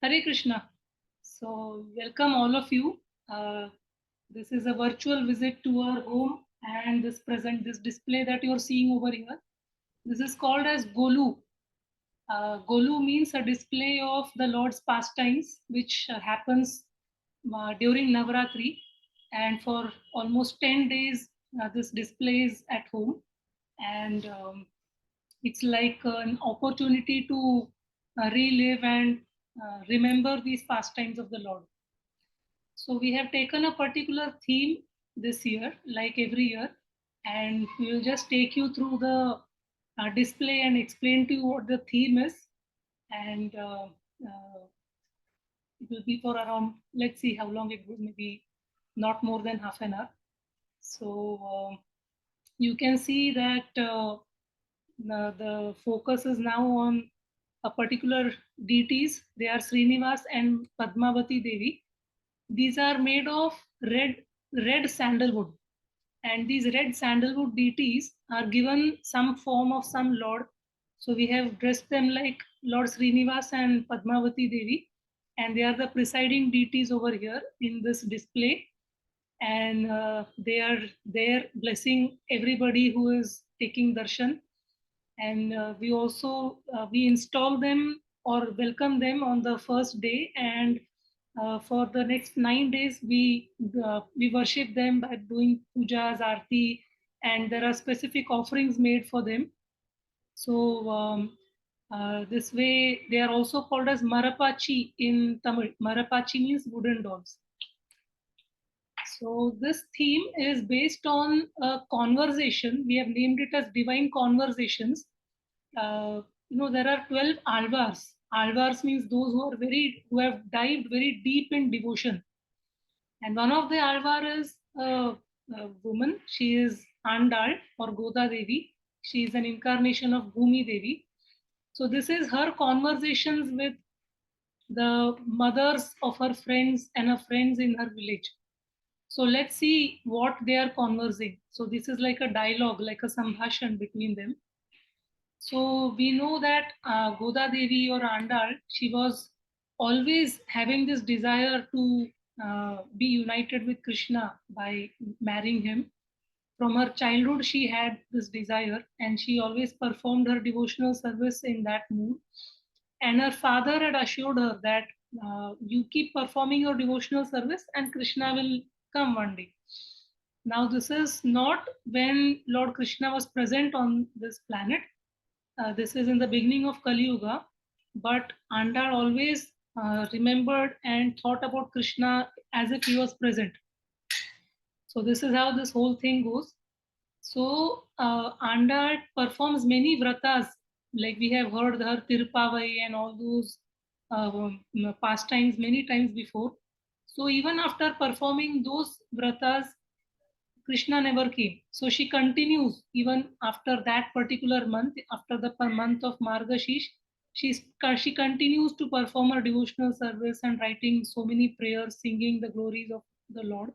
Hare Krishna. So, welcome all of you. Uh, this is a virtual visit to our home, and this display that you're seeing over here. This is called as Golu. Golu means a display of the Lord's pastimes, which happens during Navaratri, and for almost 10 days, this display is at home, and it's like an opportunity to relive and remember these pastimes of the Lord. So we have taken a particular theme this year, like every year, and we will just take you through the display and explain to you what the theme is. And it will be for around, let's see how long it will, maybe not more than half an hour. So you can see that the focus is now on a particular deities. They are Srinivas and Padmavati Devi. These are made of red sandalwood, and these red sandalwood deities are given some form of some lord. So we have dressed them like Lord Srinivas and Padmavati Devi, and they are the presiding deities over here in this display, and they are there blessing everybody who is taking darshan. And we also we install them or welcome them on the first day, and for the next 9 days we worship them by doing pujas, aarti, and there are specific offerings made for them. So this way they are also called as Marapachi in Tamil. Marapachi means wooden dolls. So this theme is based on a conversation. We have named it as Divine Conversations. There are 12 alvars. Alvars means those who have dived very deep in devotion. And one of the alvar is a woman. She is Andal or Goda Devi. She is an incarnation of Bhumi Devi. So this is her conversations with the mothers of her friends and her friends in her village. So let's see what they are conversing. So this is like a dialogue, like a sambhashan between them. So we know that Goda Devi or Andal, she was always having this desire to be united with Krishna by marrying him. From her childhood, she had this desire, and she always performed her devotional service in that mood. And her father had assured her that you keep performing your devotional service, and Krishna will come one day. Now, this is not when Lord Krishna was present on this planet. This is in the beginning of Kali Yuga, but Andal always remembered and thought about Krishna as if he was present. So this is how this whole thing goes. So Andal performs many vratas, like we have heard her Tirupavai and all those pastimes many times before. So even after performing those vratas, Krishna never came. So she continues even after that particular month, after the month of Margashish, she continues to perform her devotional service and writing so many prayers, singing the glories of the Lord,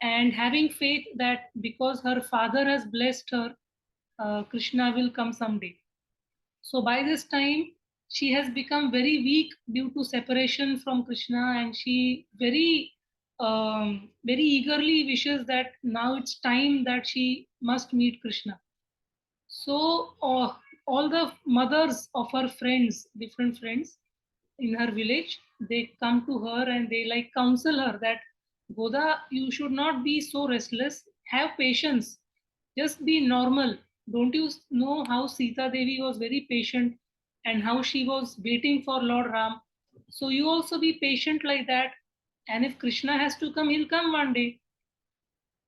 and having faith that because her father has blessed her, Krishna will come someday. So by this time, she has become very weak due to separation from Krishna, and she very eagerly wishes that now it's time that she must meet Krishna. So all the mothers of her friends, different friends in her village, they come to her and they like counsel her that Goda, you should not be so restless. Have patience. Just be normal. Don't you know how Sita Devi was very patient and how she was waiting for Lord Ram? So you also be patient like that. And if Krishna has to come, he'll come one day.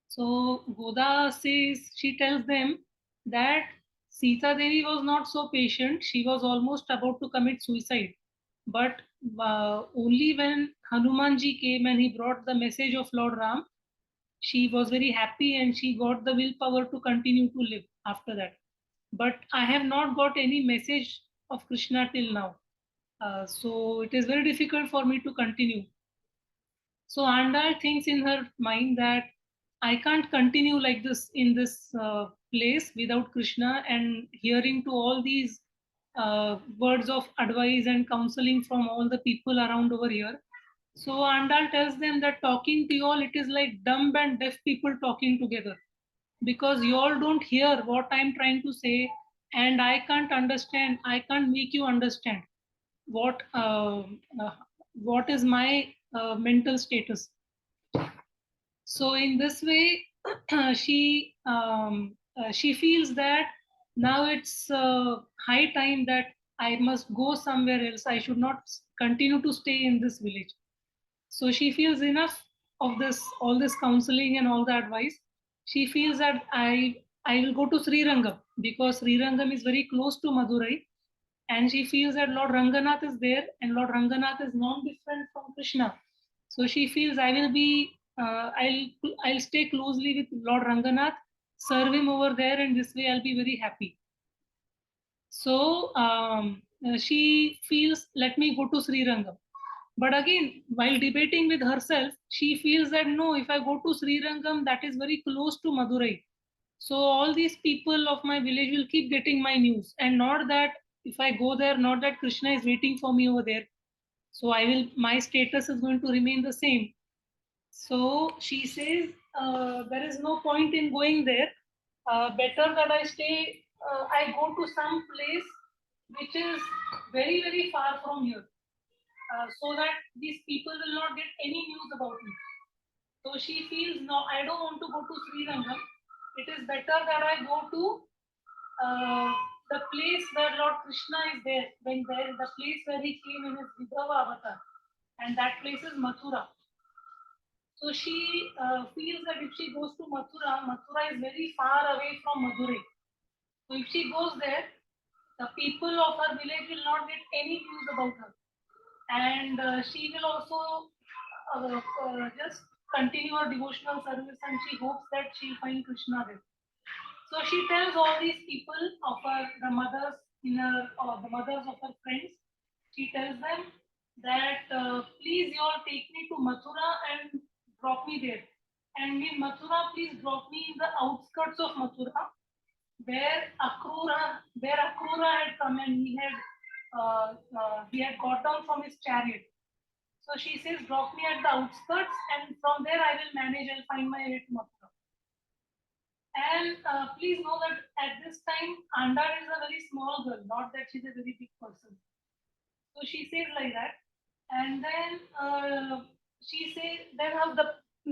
So Goda says, she tells them that Sita Devi was not so patient. She was almost about to commit suicide. But only when Hanumanji came and he brought the message of Lord Ram, she was very happy and she got the willpower to continue to live after that. But I have not got any message of Krishna till now. So it is very difficult for me to continue. So Andal thinks in her mind that I can't continue like this in this place without Krishna and hearing to all these words of advice and counseling from all the people around over here. So Andal tells them that talking to you all, it is like dumb and deaf people talking together, because you all don't hear what I'm trying to say, and I can't understand. I can't make you understand what uh, what is my mental status. So in this way, she feels that now it's high time that I must go somewhere else. I should not continue to stay in this village. So she feels enough of this, all this counseling and all the advice. She feels that I will go to Srirangam, because Srirangam is very close to Madurai, and she feels that Lord Ranganath is there, and Lord Ranganath is non different from Krishna. So she feels I will be, I'll stay closely with Lord Ranganath, serve him over there, and this way I'll be very happy. So she feels, let me go to Sri Rangam. But again, while debating with herself, she feels that no, if I go to Sri Rangam, that is very close to Madurai. So all these people of my village will keep getting my news, and not that if I go there, not that Krishna is waiting for me over there. So my status is going to remain the same. So she says, there is no point in going there. Better that I go to some place which is very, very far from here, so that these people will not get any news about me. So she feels, no, I don't want to go to Sri Rangam. It is better that I go to uh, the place where Lord Krishna is there, the place where he came in his Vidhava avatar, and that place is Mathura. So she feels that if she goes to Mathura, Mathura is very far away from Madurai. So if she goes there, the people of her village will not get any news about her, and she will also just continue her devotional service, and she hopes that she'll find Krishna there. So she tells all these people of her, the mothers in her, or the mothers of her friends, she tells them that please you all take me to Mathura and drop me there. And in Mathura, please drop me in the outskirts of Mathura, where Akrura had come, and he had got down from his chariot. So she says, drop me at the outskirts, and from there I will manage. I'll find my way to Mathura. And please know that at this time, Andar is a very small girl, not that she's a very big person. So she says like that. And then she says, then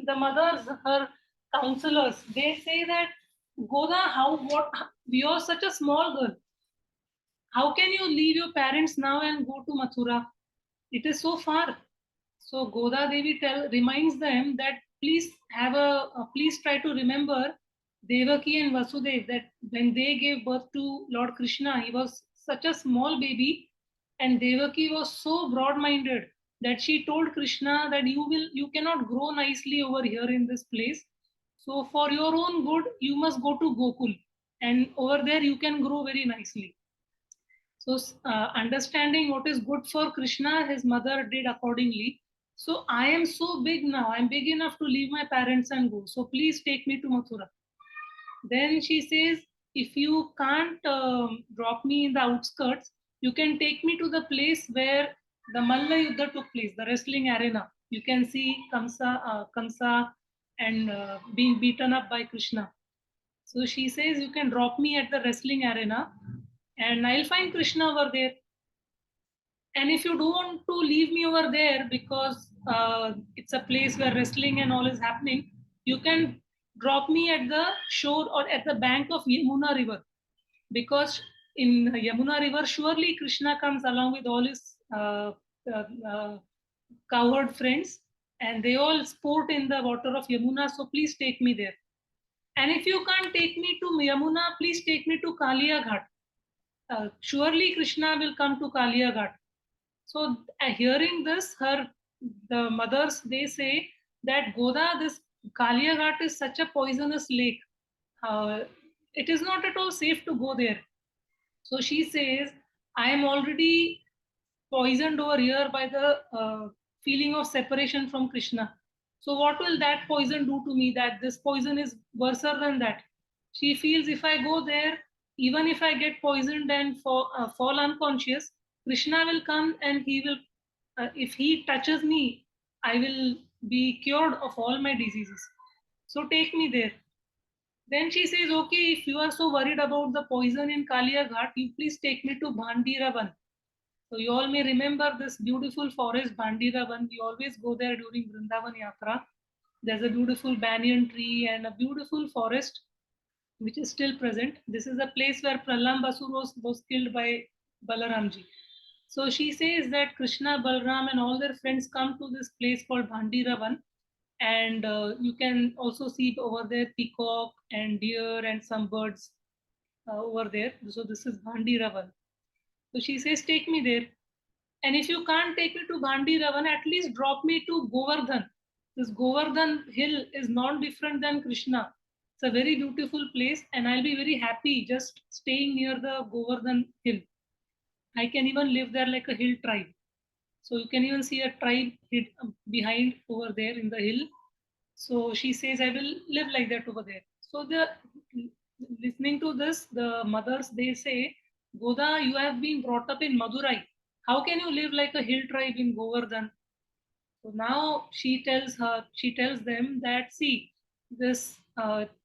the mothers, her counselors, they say that, Goda, you're such a small girl. How can you leave your parents now and go to Mathura? It is so far. So Goda Devi reminds them that please try to remember Devaki and Vasudev, that when they gave birth to Lord Krishna, he was such a small baby, and Devaki was so broad-minded that she told Krishna that you cannot grow nicely over here in this place. So for your own good, you must go to Gokul, and over there you can grow very nicely. So, understanding what is good for Krishna, his mother did accordingly. So, I am so big now, I'm big enough to leave my parents and go. So, please take me to Mathura. Then she says, if you can't drop me in the outskirts, you can take me to the place where the Malla Yuddha took place, the wrestling arena. You can see Kamsa and being beaten up by Krishna. So she says, you can drop me at the wrestling arena, and I'll find Krishna over there. And if you don't want to leave me over there because it's a place where wrestling and all is happening, you can drop me at the shore or at the bank of Yamuna River. Because in Yamuna River, surely Krishna comes along with all his cowherd friends, and they all sport in the water of Yamuna. So please take me there. And if you can't take me to Yamuna, please take me to Kalia Ghat. Surely Krishna will come to Kalia Ghat. So hearing this, the mothers, they say that Goda, this Kalia Ghat is such a poisonous lake. It is not at all safe to go there. So she says, I am already poisoned over here by the feeling of separation from Krishna. So what will that poison do to me? That this poison is worse than that. She feels if I go there, even if I get poisoned and fall unconscious, Krishna will come and he will, if he touches me, I will be cured of all my diseases. So take me there. Then she says, okay, if you are so worried about the poison in Kalia Ghat, you please take me to Bhandiravan. So you all may remember this beautiful forest, Bhandiravan. We always go there during Vrindavan Yatra. There's a beautiful banyan tree and a beautiful forest which is still present. This is a place where Pralambasur was killed by Balaramji. So she says that Krishna, Balram, and all their friends come to this place called Bhandiravan, and you can also see over there peacock and deer and some birds over there. So this is Bhandiravan. So she says, take me there. And if you can't take me to Bhandiravan, at least drop me to Govardhan. This Govardhan hill is not different than Krishna. It's a very beautiful place, and I'll be very happy just staying near the Govardhan hill. I can even live there like a hill tribe. So you can even see a tribe hid behind over there in the hill. So she says, I will live like that over there. So the listening to this, the mothers, they say, Goda, you have been brought up in Madurai. How can you live like a hill tribe in Govardhan? So now she tells them that, see, this,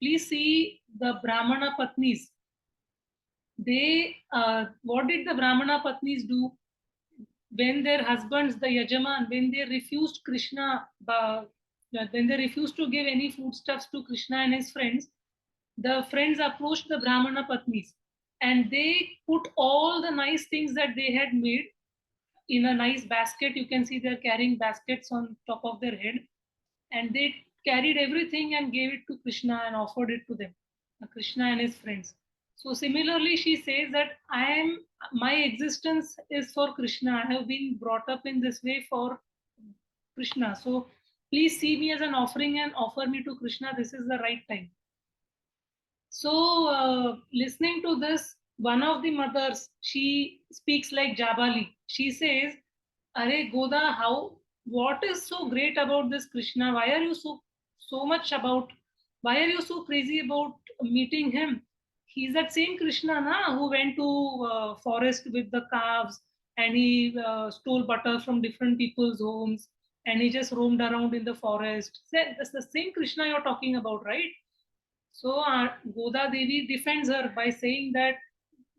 please see the Brahmana Patnis. What did the Brahmana Patnis do? When their husbands, the Yajaman, when they refused when they refused to give any foodstuffs to Krishna and his friends, the friends approached the Brahmana Patnis and they put all the nice things that they had made in a nice basket. You can see they're carrying baskets on top of their head, and they carried everything and gave it to Krishna and offered it to them, Krishna and his friends. So similarly, she says that my existence is for Krishna. I have been brought up in this way for Krishna. So please see me as an offering and offer me to Krishna. This is the right time. So, listening to this, one of the mothers, she speaks like Jabali. She says, Are Goda, what is so great about this Krishna? Why are you why are you so crazy about meeting him? He's that same Krishna, na, who went to forest with the calves and he stole butter from different people's homes and he just roamed around in the forest. That's the same Krishna you're talking about, right? So Goda Devi defends her by saying that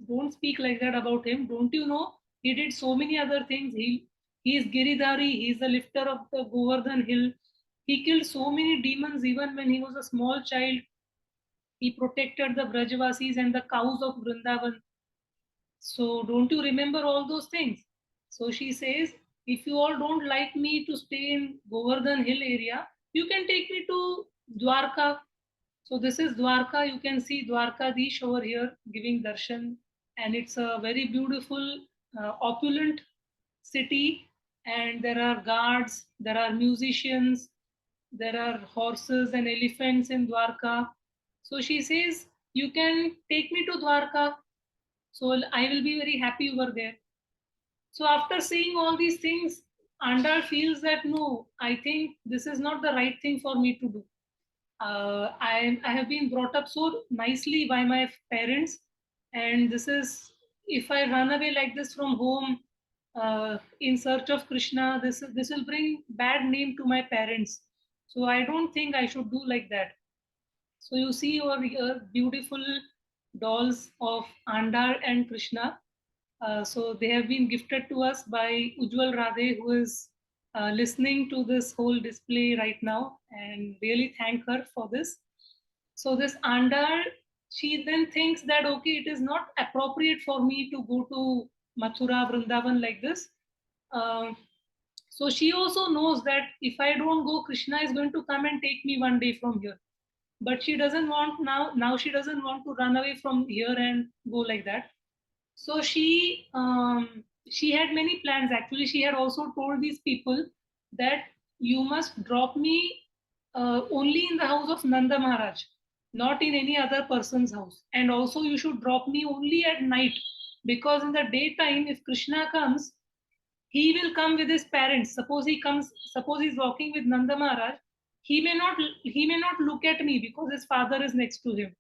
don't speak like that about him. Don't you know he did so many other things? He is Giridhari. He is the lifter of the Govardhan hill. He killed so many demons even when he was a small child. He protected the Brajavasis and the cows of Vrindavan. So don't you remember all those things? So she says, if you all don't like me to stay in Govardhan hill area, you can take me to Dwarka. So this is Dwarka. You can see Dwarkadish over here giving darshan, and it's a very beautiful, opulent city. And there are guards, there are musicians, there are horses and elephants in Dwarka. So she says, you can take me to Dwarka. So I will be very happy over there. So after seeing all these things, Andal feels that no, I think this is not the right thing for me to do. I have been brought up so nicely by my parents, and this is, if I run away like this from home in search of Krishna, this will bring bad name to my parents. So I don't think I should do like that. So you see over here beautiful dolls of Andar and Krishna. So they have been gifted to us by Ujjwal Radhe, who is listening to this whole display right now, and really thank her for this. So this Andar, she then thinks that okay, it is not appropriate for me to go to Mathura, Vrindavan like this. Um, so she also knows that if I don't go, Krishna is going to come and take me one day from here. But she doesn't want now she doesn't want to run away from here and go like that. So she had many plans. Actually, she had also told these people that you must drop me only in the house of Nanda Maharaj, not in any other person's house. And also, you should drop me only at night, because in the daytime, if Krishna comes, he will come with his parents. Suppose he's walking with Nanda Maharaj, he may not look at me because his father is next to him.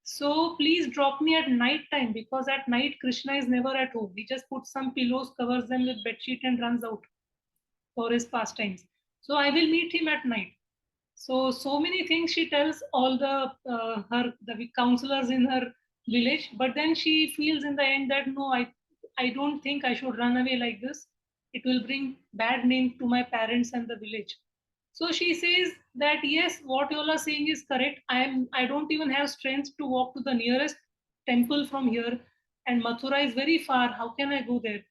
So please drop me at night time, because at night Krishna is never at home. He just puts some pillows, covers them with bedsheet and runs out for his pastimes. So I will meet him at night. So many things she tells all the counselors in her village, but then she feels in the end that no, I don't think I should run away like this. It will bring bad name to my parents and the village. So she says that yes, what you all are saying is correct. I don't even have strength to walk to the nearest temple from here, and Mathura is very far. How can I go there?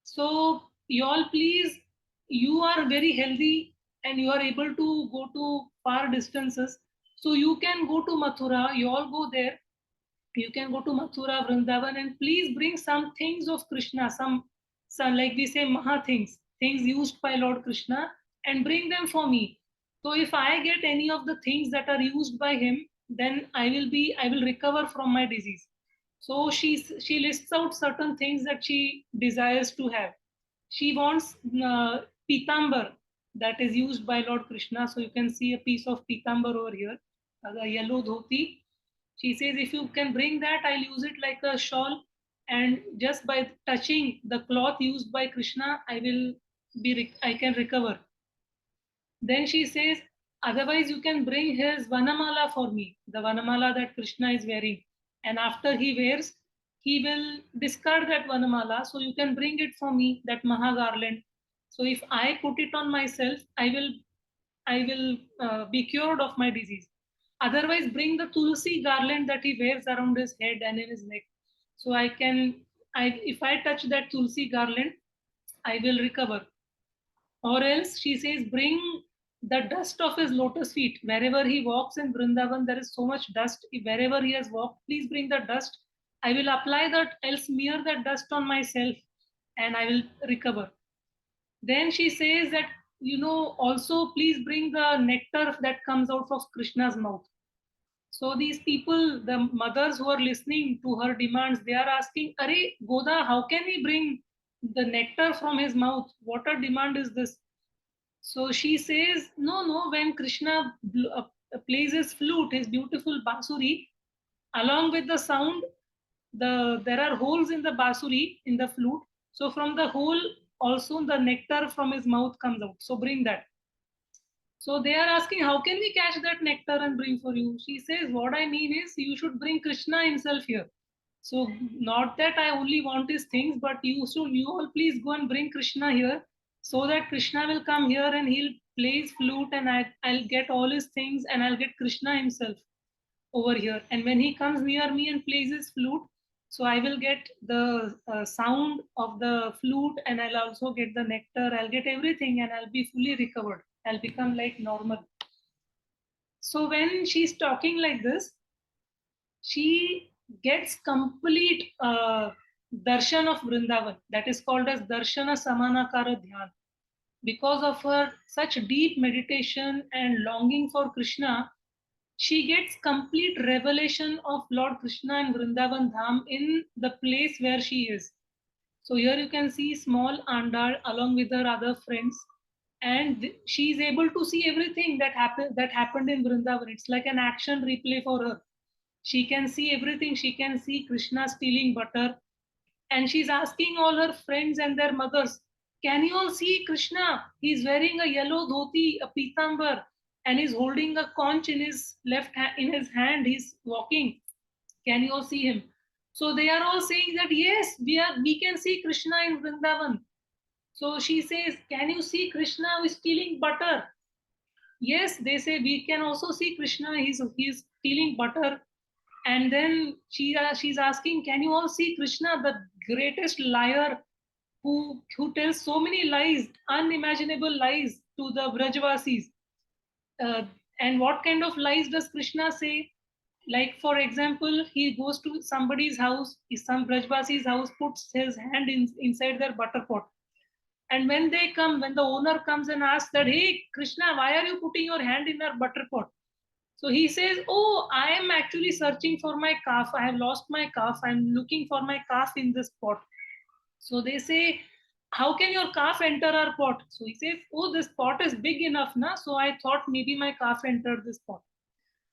So you all please, you are very healthy and you are able to go to far distances. So you can go to Mathura, you all go there. You can go to Mathura, Vrindavan, and please bring some things of Krishna, some like we say Maha things used by Lord Krishna, and bring them for me. So if I get any of the things that are used by him, then I will recover from my disease. So she lists out certain things that she desires to have. She wants pitambar that is used by Lord Krishna. So you can see a piece of pitambar over here, the yellow dhoti. She says, if you can bring that, I'll use it like a shawl. And just by touching the cloth used by Krishna, I can recover. Then she says, otherwise you can bring his Vanamala for me, the Vanamala that Krishna is wearing. And after he wears, he will discard that Vanamala. So you can bring it for me, that Maha garland. So if I put it on myself, I will be cured of my disease. Otherwise, bring the Tulsi garland that he wears around his head and in his neck. So if I touch that Tulsi garland, I will recover. Or else she says, bring the dust of his lotus feet. Wherever he walks in Vrindavan, there is so much dust. Wherever he has walked, please bring the dust. I will apply that, I'll smear that dust on myself and I will recover. Then she says that, also please bring the nectar that comes out of Krishna's mouth. So these people, the mothers who are listening to her demands, they are asking, Are Goda, how can we bring the nectar from his mouth? What a demand is this? So she says, no, when Krishna plays his flute, his beautiful basuri, along with the sound, there are holes in the basuri, in the flute. So from the hole, also the nectar from his mouth comes out. So bring that. So they are asking, how can we catch that nectar and bring for you? She says, what I mean is you should bring Krishna himself here. So not that I only want his things, but you all please go and bring Krishna here, so that Krishna will come here and he'll play his flute, and I'll get all his things, and I'll get Krishna himself over here. And when he comes near me and plays his flute, so I will get the sound of the flute, and I'll also get the nectar. I'll get everything, and I'll be fully recovered. I'll become like normal. So when she's talking like this, she gets complete darshan of Vrindavan. That is called as darshana samanakara dhyan. Because of her such deep meditation and longing for Krishna, she gets complete revelation of Lord Krishna in Vrindavan Dham in the place where she is. So here you can see small Andal along with her other friends, and she is able to see everything that happened in Vrindavan. It's like an action replay for her. She can see everything. She can see Krishna stealing butter, and she's asking all her friends and their mothers, can you all see Krishna? He's wearing a yellow dhoti, a pitambar, and he's holding a conch in his in his hand. He's walking. Can you all see him? So they are all saying that yes, we can see Krishna in Vrindavan. So she says, can you see Krishna who is stealing butter? Yes, they say we can also see Krishna. He's stealing butter. And then she's asking, can you all see Krishna, the greatest liar, who tells so many lies, unimaginable lies to the Brajvasis? Uh, and what kind of lies does Krishna say? Like, for example, he goes to somebody's house, some Brajvasi's house, puts his hand inside their butter pot. And when the owner comes and asks that, hey, Krishna, why are you putting your hand in our butter pot? So he says, oh, I am actually searching for my calf. I have lost my calf. I'm looking for my calf in this pot. So they say, how can your calf enter our pot? So he says, oh, this pot is big enough, na? So I thought maybe my calf entered this pot.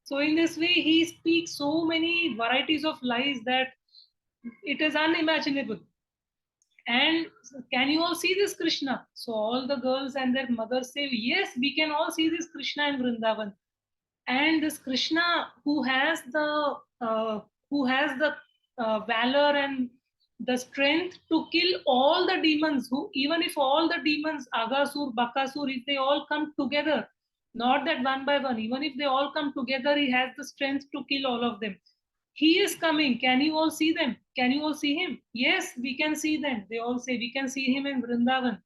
So in this way, he speaks so many varieties of lies that it is unimaginable. And can you all see this Krishna? So all the girls and their mothers say, yes, we can all see this Krishna in Vrindavan. And this Krishna uh, who has the valor and the strength to kill all the demons, who even if all the demons, Agasur, Bakasur, if they all come together, not that one by one, even if they all come together, he has the strength to kill all of them. He is coming. Can you all see them? Can you all see him? Yes, we can see them. They all say we can see him in Vrindavan.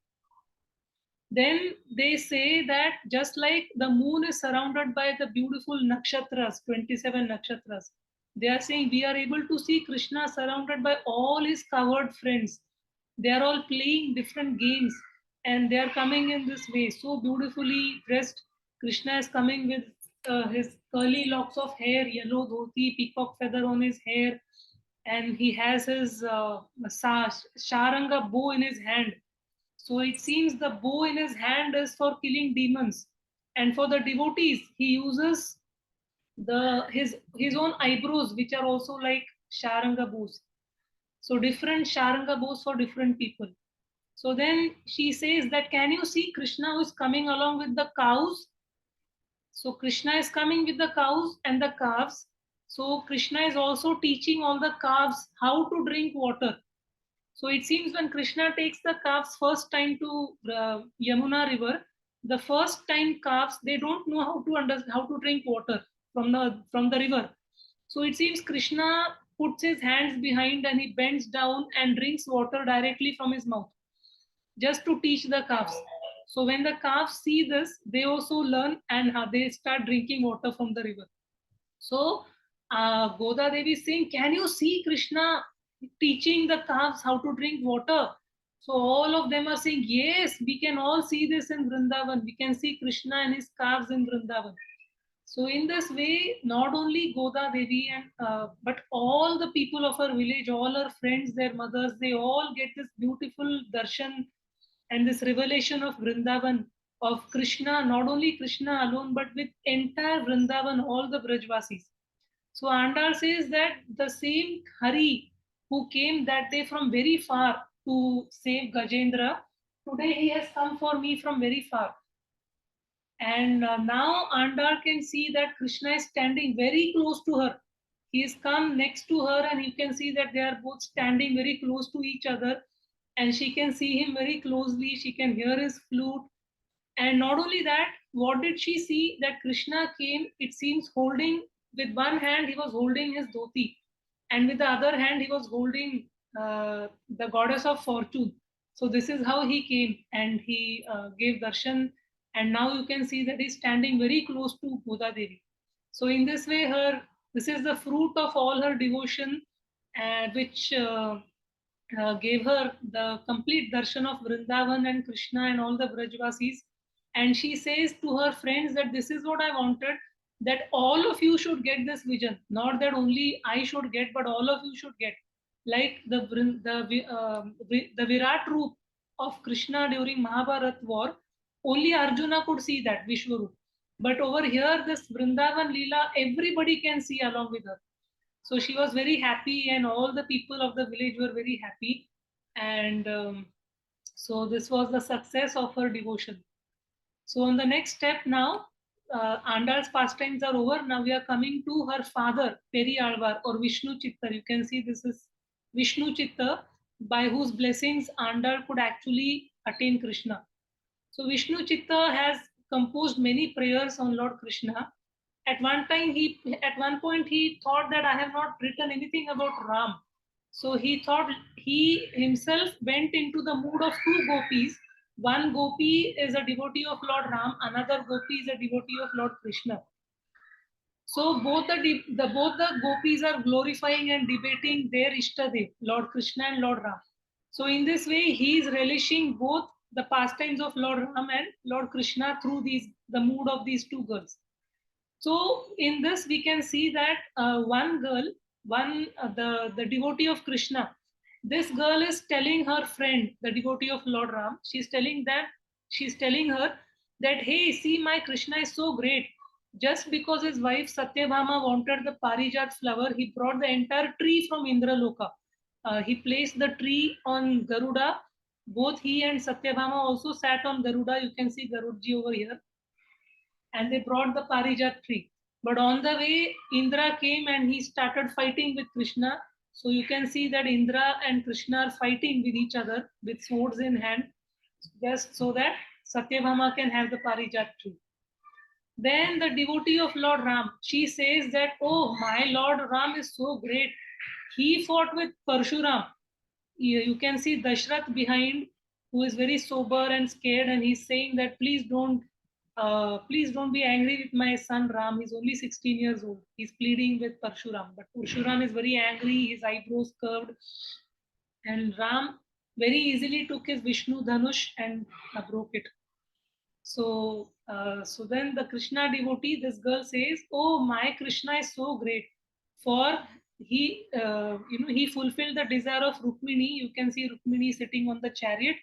Then they say that just like the moon is surrounded by the beautiful nakshatras, 27 nakshatras, they are saying we are able to see Krishna surrounded by all his covered friends. They are all playing different games and they are coming in this way, so beautifully dressed. Krishna is coming with his curly locks of hair, yellow dhoti, peacock feather on his hair, and he has his sharanga bow in his hand. So it seems the bow in his hand is for killing demons. And for the devotees, he uses his own eyebrows, which are also like Sharanga bows. So different Sharanga bows for different people. So then she says that, can you see Krishna who is coming along with the cows? So Krishna is coming with the cows and the calves. So Krishna is also teaching all the calves how to drink water. So it seems when Krishna takes the calves first time to Yamuna river, the first time calves they don't know how to drink water from the river. So it seems Krishna puts his hands behind and he bends down and drinks water directly from his mouth, just to teach the calves. So when the calves see this, they also learn and they start drinking water from the river. So Goda Devi is saying, can you see Krishna teaching the calves how to drink water? So all of them are saying, yes, we can all see this in Vrindavan. We can see Krishna and his calves in Vrindavan. So in this way, not only Goda Devi and but all the people of her village, all her friends, their mothers, they all get this beautiful darshan and this revelation of Vrindavan, of Krishna, not only Krishna alone, but with entire Vrindavan, all the Brajvasis. So Andal says that the same Hari who came that day from very far to save Gajendra, today he has come for me from very far. And now Andal can see that Krishna is standing very close to her. He has come next to her, and you can see that they are both standing very close to each other. And she can see him very closely. She can hear his flute. And not only that, what did she see? That Krishna came, it seems, holding with one hand, he was holding his dhoti, and with the other hand, he was holding the goddess of fortune. So, this is how he came and he gave darshan. And now you can see that he's standing very close to Goda Devi. So, in this way, this is the fruit of all her devotion, which gave her the complete darshan of Vrindavan and Krishna and all the Brajvasis. And she says to her friends that this is what I wanted, that all of you should get this vision. Not that only I should get, but all of you should get. Like the Virat Roop of Krishna during Mahabharat war, only Arjuna could see that Vishwaroop. But over here, this Vrindavan Leela, everybody can see along with her. So she was very happy, and all the people of the village were very happy. And so this was the success of her devotion. So on the next step now, Andal's pastimes are over. Now we are coming to her father, Peri Alvar or Vishnu Chitta. You can see this is Vishnu Chitta, by whose blessings Andal could actually attain Krishna. So Vishnu Chitta has composed many prayers on Lord Krishna. At one point he thought that I have not written anything about Ram. So he thought, he himself went into the mood of two gopis. One gopi is a devotee of Lord Ram, another gopi is a devotee of Lord Krishna. So both the gopis are glorifying and debating their Ishtadev, Lord Krishna and Lord Ram. So in this way, he is relishing both the pastimes of Lord Ram and Lord Krishna through the mood of these two girls. So in this, we can see that one girl, the devotee of Krishna, this girl is telling her friend, the devotee of Lord Ram, she's telling her that, hey, see, my Krishna is so great. Just because his wife Satyabhama wanted the Parijat flower, he brought the entire tree from Indraloka. He placed the tree on Garuda. Both he and Satyabhama also sat on Garuda. You can see Garudji over here. And they brought the Parijat tree. But on the way, Indra came and he started fighting with Krishna. So you can see that Indra and Krishna are fighting with each other with swords in hand, just so that Satyabhama can have the Parijat tree. Then the devotee of Lord Ram, she says that, oh, my Lord Ram is so great. He fought with Parshuram. You can see Dashrath behind, who is very sober and scared, and he's saying that please don't be angry with my son Ram. He's only 16 years old. He's pleading with Parshuram, but Parshuram is very angry. His eyebrows curved, and Ram very easily took his Vishnu Dhanush and broke it. So then the Krishna devotee, this girl says, "Oh, my Krishna is so great, for he fulfilled the desire of Rukmini. You can see Rukmini sitting on the chariot.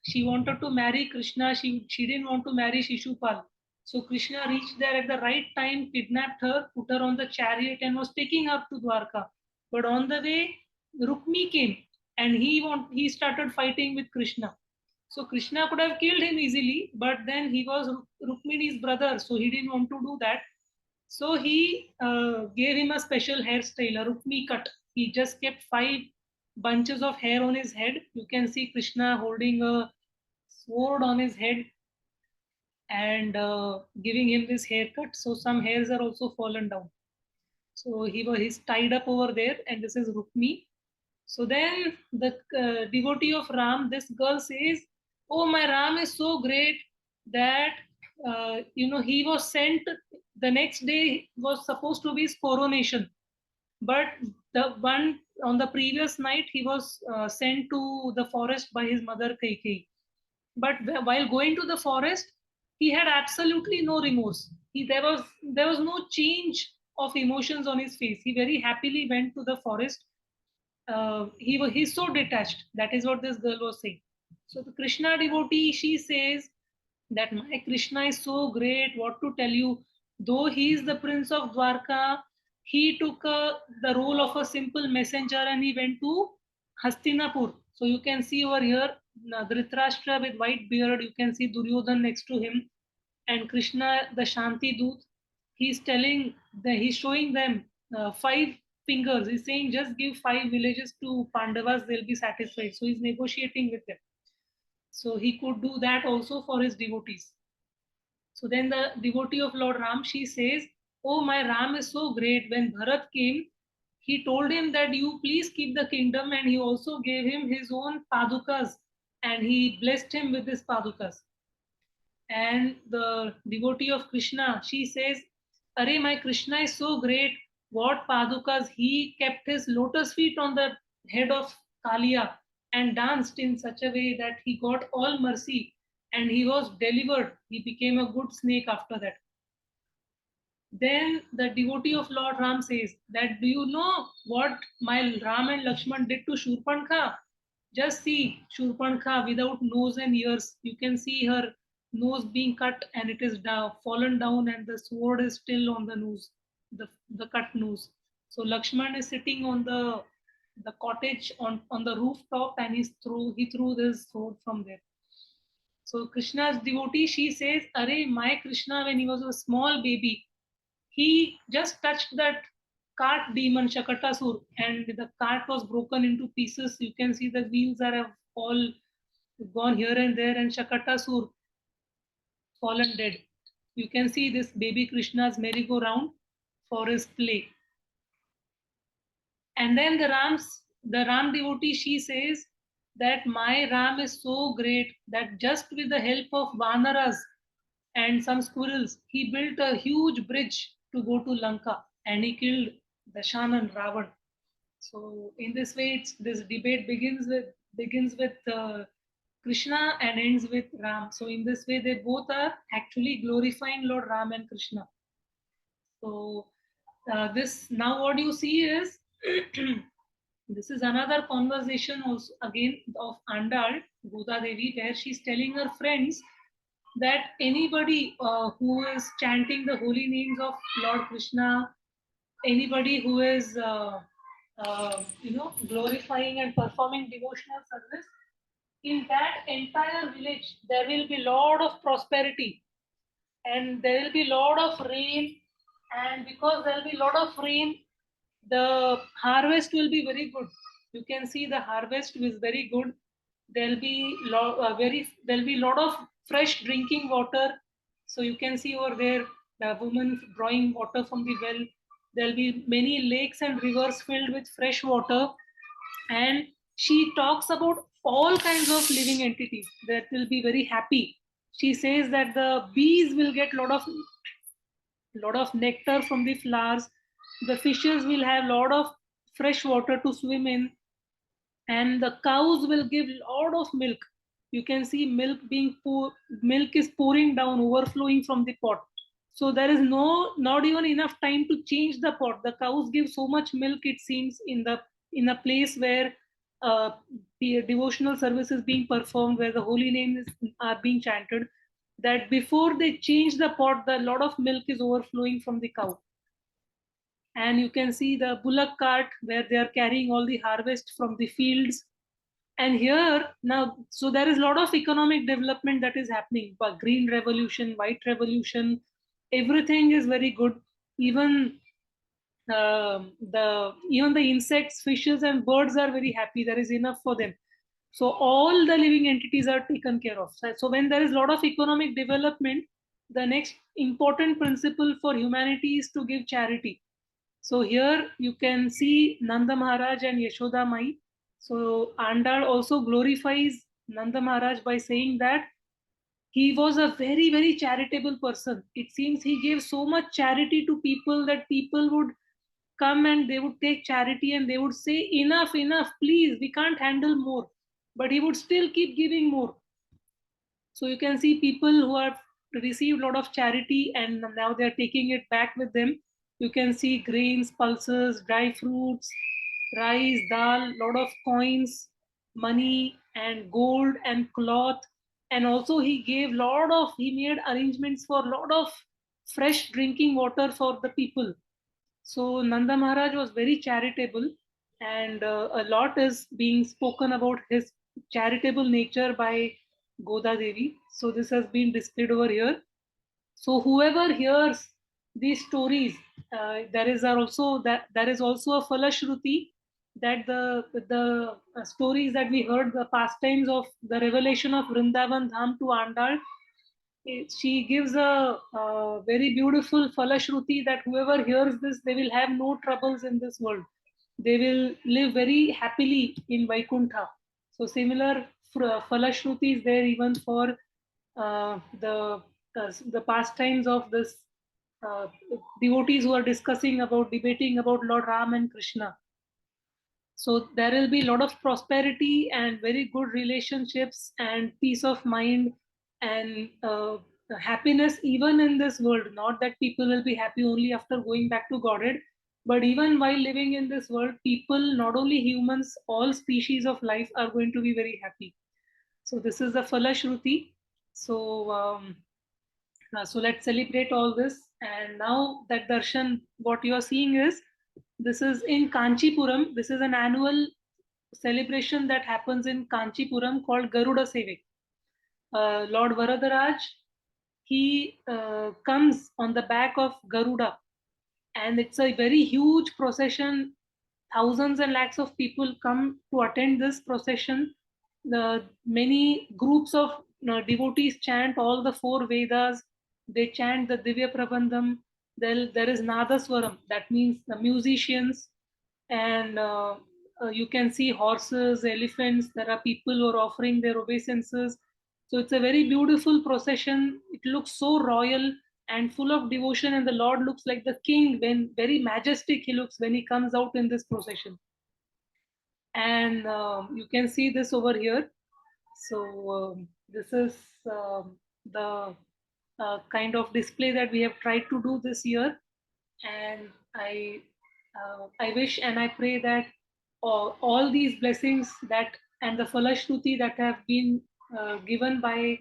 She wanted to marry Krishna. She didn't want to marry Shishupal. So Krishna reached there at the right time, kidnapped her, put her on the chariot, and was taking her to Dwarka. But on the way, Rukmi came, and he started fighting with Krishna. So Krishna could have killed him easily, but then he was Rukmini's brother, so he didn't want to do that. So he gave him a special hairstyle, a Rukmi cut. He just kept 5 bunches of hair on his head. You can see Krishna holding a sword on his head and giving him this haircut. So some hairs are also fallen down. So he's tied up over there, and this is Rukmi. So then the devotee of Ram, this girl says, "Oh, my Ram is so great that he was sent the next day was supposed to be his coronation, but the one on the previous night he was sent to the forest by his mother Kaikeyi. But while going to the forest, he had absolutely no remorse. There was no change of emotions on his face. He very happily went to the forest. He's so detached. That is what this girl was saying. So the Krishna devotee, she says that my Krishna is so great. What to tell you? Though he is the prince of Dwarka, he took the role of a simple messenger and he went to Hastinapur. So you can see over here Dhritarashtra with white beard. You can see Duryodhan next to him, and Krishna, the Shanti Doot. He's showing them 5 fingers. He's saying, just give 5 villages to Pandavas, they'll be satisfied. So he's negotiating with them. So he could do that also for his devotees. So then the devotee of Lord Ram, she says, "Oh, my Ram is so great. When Bharat came, he told him that you please keep the kingdom, and he also gave him his own padukas, and he blessed him with his padukas." And the devotee of Krishna, she says, "Are, my Krishna is so great. What padukas? He kept his lotus feet on the head of Kalia and danced in such a way that he got all mercy and he was delivered. He became a good snake after that." Then the devotee of Lord Ram says that, "Do you know what my Ram and Lakshman did to Shurpankha? Just see Shurpankha without nose and ears. You can see her nose being cut and it is fallen down, and the sword is still on the nose, the cut nose. So Lakshman is sitting on the cottage on the rooftop, and he threw this sword from there." So Krishna's devotee, she says, "Are, my Krishna, when he was a small baby, he just touched that cart demon Shakatasur, and the cart was broken into pieces. You can see the wheels are all gone here and there, and Shakatasur fallen dead. You can see this baby Krishna's merry-go-round for his play. And then the Ram devotee, she says that my Ram is so great that just with the help of Vanaras and some squirrels, he built a huge bridge to go to Lanka, and he killed Dashan and Ravan. So in this way, this debate begins with Krishna and ends with Ram. So in this way, they both are actually glorifying Lord Ram and Krishna. So this now what you see is this is another conversation also again of Andal Goda Devi, where she's telling her friends that anybody who is chanting the holy names of Lord Krishna, anybody who is glorifying and performing devotional service, in that entire village there will be lot of prosperity, and there will be lot of rain, and because there will be lot of rain, the harvest will be very good. You can see the harvest is very good. There'll be lot of fresh drinking water. So you can see over there the woman drawing water from the well. There'll be many lakes and rivers filled with fresh water, and she talks about all kinds of living entities that will be very happy. She says that the bees will get lot of nectar from the flowers, the fishes will have lot of fresh water to swim in, and the cows will give lot of milk. You can see milk is pouring down, overflowing from the pot. So there is not even enough time to change the pot. The cows give so much milk, it seems, in a place where uh, the devotional service is being performed, where the holy names are being chanted, that before they change the pot, the lot of milk is overflowing from the cow. And you can see the bullock cart where they are carrying all the harvest from the fields. And here now, so there is a lot of economic development that is happening, but green revolution, white revolution, everything is very good. Even the insects, fishes and birds are very happy. There is enough for them. So all the living entities are taken care of. So when there is a lot of economic development, the next important principle for humanity is to give charity. So here you can see Nanda Maharaj and Yashoda Mai. So Andal also glorifies Nanda Maharaj by saying that he was a very, very charitable person. It seems he gave so much charity to people that people would come and they would take charity and they would say, enough, enough, please, we can't handle more. But he would still keep giving more. So you can see people who have received a lot of charity and now they're taking it back with them. You can see grains, pulses, dry fruits, rice, dal, lot of coins, money and gold and cloth. And also he made arrangements for a lot of fresh drinking water for the people. So Nanda Maharaj was very charitable, and a lot is being spoken about his charitable nature by Goda Devi. So this has been displayed over here. So whoever hears these stories, there is also a Falashruti, that the stories that we heard, the pastimes of the revelation of Vrindavan Dham to Andal, she gives a very beautiful Falashruti that whoever hears this, they will have no troubles in this world. They will live very happily in Vaikuntha. So similar Falashruti is there even for the pastimes of this uh, devotees who are debating about Lord Ram and Krishna. So there will be a lot of prosperity and very good relationships and peace of mind and happiness even in this world. Not that people will be happy only after going back to Godhead, but even while living in this world, people, not only humans, all species of life are going to be very happy. So this is the Falashruti. So let's celebrate all this. And now that darshan, what you are seeing is, this is in Kanchipuram. This is an annual celebration that happens in Kanchipuram called Garuda Sevik. Lord Varadaraj, he comes on the back of Garuda, and it's a very huge procession. Thousands and lakhs of people come to attend this procession. The many groups of devotees chant all the four Vedas. They chant the Divya Prabandham. There is Nadaswaram, that means the musicians, and you can see horses, elephants. There are people who are offering their obeisances. So it's a very beautiful procession. It looks so royal and full of devotion, and the Lord looks like the king, when very majestic he looks when he comes out in this procession. And you can see this over here. So this is the kind of display that we have tried to do this year. And I wish and I pray that all these blessings that and the falashruti that have been given by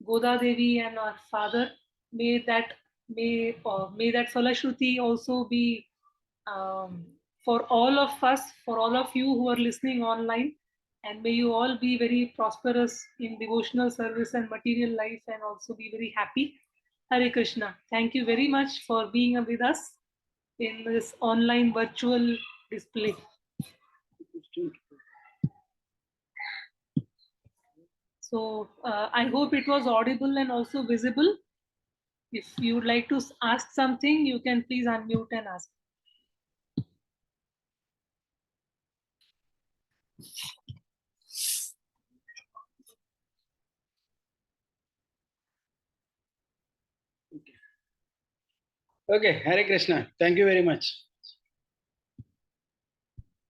Goda Devi and our father. May that Falashruti also be um, for all of us, for all of you who are listening online, and may you all be very prosperous in devotional service and material life, and also be very happy. Hare Krishna. Thank you very much for being with us in this online virtual display. So I hope it was audible and also visible. If you would like to ask something, you can please unmute and ask. Okay, Hare Krishna. Thank you very much.